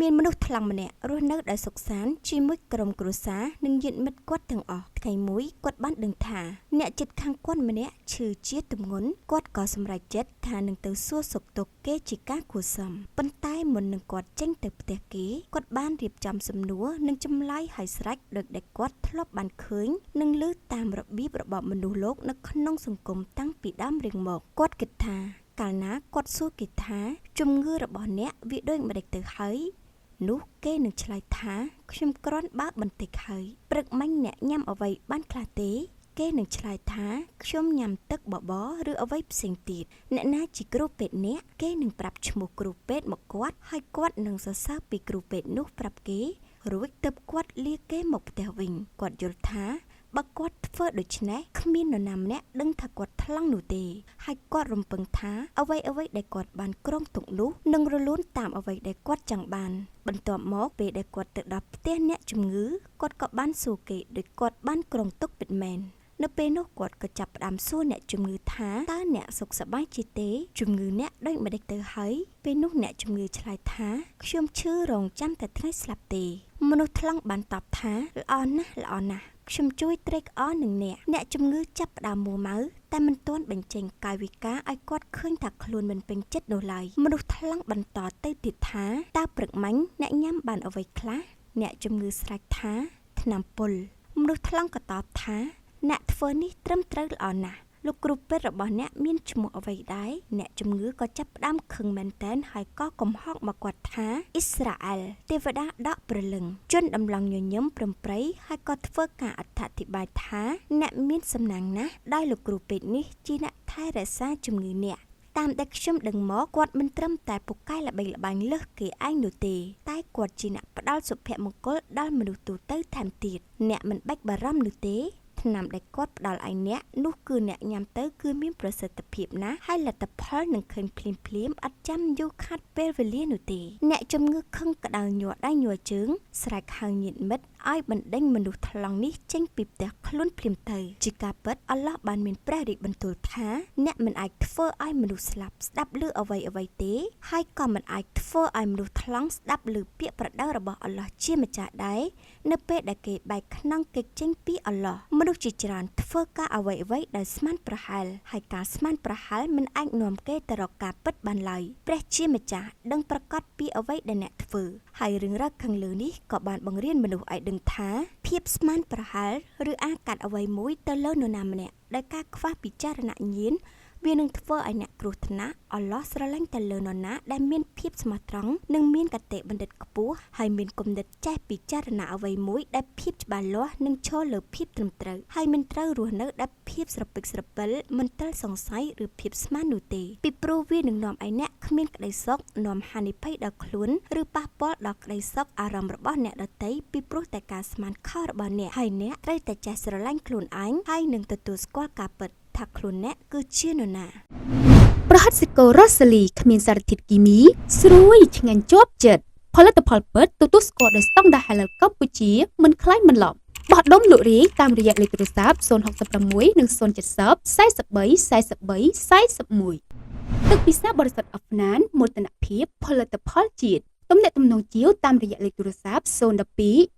មានមនុស្សថ្លាំងម្នាក់រស់នៅដោយសុខសាន្តជាមួយក្រុមគ្រួសារនិងញាតិមិត្តគាត់ទាំងអស់ថ្ងៃមួយគាត់បានដឹងថាអ្នកជិតខាងគាត់ម្នាក់ឈឺជាទម្ងន់គាត់ក៏សម្រេចចិត្តថានឹងទៅសួរសុខទុក្ខគេជាការគួរសមប៉ុន្តែមុននឹងគាត់ចេញទៅផ្ទះគេគាត់បានរៀបចំសំណួរនិងចម្លើយឲ្យស្រេចដោយដែលគាត់ធ្លាប់បានឃើញនិងឮតាមរបៀបរបបមនុស្សលោកនៅក្នុងសង្គមតាំងពីដើមរៀងមកគាត់គិតថាកាលណាគាត់សួរគេថាជំងឺរបស់អ្នកវាដូចម្ដេចទៅហើយនោះគេនឹងឆ្លើយថាខ្ញុំគ្រាន់បើបន្តិចហើយព្រឹកមិញអ្នកញ៉ាំអ្វីបានខ្លះទេគេនឹងឆ្លើយថាខ្ញុំញ៉ាំទឹកបបរឬអ្វីផ្សេងទៀតអ្នកណាជាគ្រូពេទ្យអ្នកគេនឹងប្រាប់ឈ្មោះគ្រូពេទ្យមកគាត់ហើយគាត់នឹងសរសើរពីគ្រូពេទ្យនោះប្រាប់គេរួចទើបគាត់លាគេមកផ្ទះវិញគាត់យល់ថាបើគាត់ធ្វើដូច្នេះគ្មាននរណាម្នាក់ដឹងថាគាត់ថ្លង់នោះទេហើយគាត់រំពឹងថាអ្វីដែលគាត់បានគ្រោងទុកនោះនឹងរលូនតាមអ្វីដែលគាត់ចង់បានបន្ទាប់មកពេលដែលគាត់ទៅដល់ផ្ទះអ្នកជំងឺគាត់ក៏បានសួរគេដោយគាត់បានគ្រោងទុកពិតមែននៅពេលនោះគាត់ក៏ចាប់ផ្ដើមសួរអ្នកជំងឺថាតើអ្នកសុខសប្បាយជាទេជំងឺអ្នកដូចម្ដេចទៅហើយពេលនោះអ្នកជំងឺឆ្លើយថាខ្ញុំឈឺរងចាំតែថ្ងៃស្លាប់ទេមនុស្សថ្លង់បានតបថាល្អណាស់ខ្ញុំជួយត្រេកអរនឹងអ្នកជំងឺចាប់ផ្ដើមមួម៉ៅតែមិនទាន់បញ្ចេញកាយវិការឲ្យគាត់ឃើញថាខ្លួនមិនពេញចិត្តនោះឡើយមនុស្សថ្លង់បន្តទៅទៀតថាតើព្រឹកមិញអ្នកញ៉ាំបានអ្វីខ្លះអ្នកជំងឺស្រែកថាថ្នាំពុលមនុស្សថ្លង់ក៏តបថាអ្នកធ្វើនេះត្រឹមត្រូវល្អណាស់លោកគ្រូពេទ្យរបស់អ្នកមានឈ្មោះអ្វីដែរអ្នកជំងឺក៏ចាប់ផ្ដើមខឹងមែនតែនហើយក៏កំហកមកគាត់ថាអ៊ីស្រាអែលទេវតាដកព្រលឹងជន់ដំឡងញញឹមព្រំប្រៃហើយក៏ធ្វើការអត្ថាធិប្បាយថាអ្នកមានសំណាងណាស់ដោយលោកគ្រូពេទ្យនេះជាអ្នកថែរក្សាជំងឺអ្នកតាមដែលខ្ញុំដឹងមកគាត់មិនត្រឹមតែពូកែល្បីល្បាញលើសគេឯងនោះទេតែគាត់ជាអ្នកផ្ដល់សុភមង្គលដល់មនុស្សទូទៅថែមទៀតអ្នកមិនបាច់បារម្ភនោះទេថ្នាំដែលគាត់ផ្ដល់ឲ្យអ្នកនោះគឺអ្នកញ៉ាំទៅគឺមានប្រសិទ្ធភាពណាស់ហើយលទ្ធផលនឹងឃើញភ្លាមអត់ចាំយូរខាត់ពេលវេលានោះទេអ្នកជំងឺខឹងក្តៅញ័រដៃញ័រជើងស្រែកហៅញាតិមិត្តឲ្យបណ្ដេញមនុស្សថ្លង់នេះចេញពីផ្ទះខ្លួនភ្លាមទៅជាការពិតអល់ឡោះបានមានព្រះរាជបន្ទូលថាអ្នកមិនអាចធ្វើឲ្យមនុស្សស្លាប់ស្ដាប់ឮអ្វីទេហើយក៏មិនអាចធ្វើឲ្យមនុស្សថ្លង់ស្ដាប់ឮពាក្យប្រដៅរបស់អល់ឡោះជាម្ចាស់ដែរនៅពេលដែលគេបែកខ្នងគេចេញពីអល់ឡោះមនុស្សជាច្រើនធ្វើការអ្វីដែលស្មានប្រហែលហើយការស្មានប្រហែលមិនអាចនាំគេទៅរកការពិតបានឡើយព្រះជាម្ចាស់ដឹងប្រកាសពីអ្វីដែលអ្នកធ្វើហើយរឿងរ៉ាវខាងលើនេះក៏បានបង្រៀនមនុស្សឲ្យដឹងថាភាពស្មានប្រហែលឬអាកាត់អ្វីមួយទៅលើនរណាម្នាក់ដោយការខ្វះពិចារណញ្ញាណវានឹងធ្វើឲ្យអ្នកគ្រោះថ្នាក់អល់ឡោះស្រឡាញ់តែលើនរណាដែលមានភាពស្មោះត្រង់និងមានកតេបណ្ឌិតខ្ពស់ហើយមានគំនិតចេះពិចារណាអ្វីមួយដែលភាពច្បាស់លាស់និងឈរលើភាពត្រឹមត្រូវហើយមិនត្រូវរស់នៅដែលភាពស្រពិចស្រពិលមិនទាល់សង្ស័យឬភាពស្មាននោះទេពីព្រោះវានឹងនាំឲ្យអ្នកគ្មានក្តីសុខនាំហានិភ័យដល់ខ្លួនឬប៉ះពាល់ដល់ក្តីសុខអារម្មណ៍របស់អ្នកដទៃពីព្រោះតែការស្មានខុសរបស់អ្នកហើយអ្នកត្រូវតែចេះស្រឡាញ់ខ្លួនឯងហើយនឹងទទួលស្គាល់ការពិតថាខ្លួនអ្នកគឺជានរណាប្រហិតសិករ៉ូសាលីគ្មានសារធាតុគីមីស្រួយឆ្ងាញ់ជាប់ចិត្តផលិតផលពិតទទួលស្គាល់ដោយស្តង់ដារ Halal កម្ពុជាមិនខ្លាញ់មិនឡប់បោះដុំលក់រាយតាមរយៈលេខទូរស័ព្ទ066និង070 43 ទឹកពិសាបរិសុទ្ធអហ្វណានមោទនភាពផលិតផលជាតិទំនាក់ទំនងជាវតាមរយៈលេខទូរស័ព្ទ012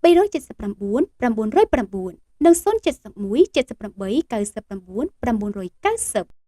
379 909និង071 78 99 990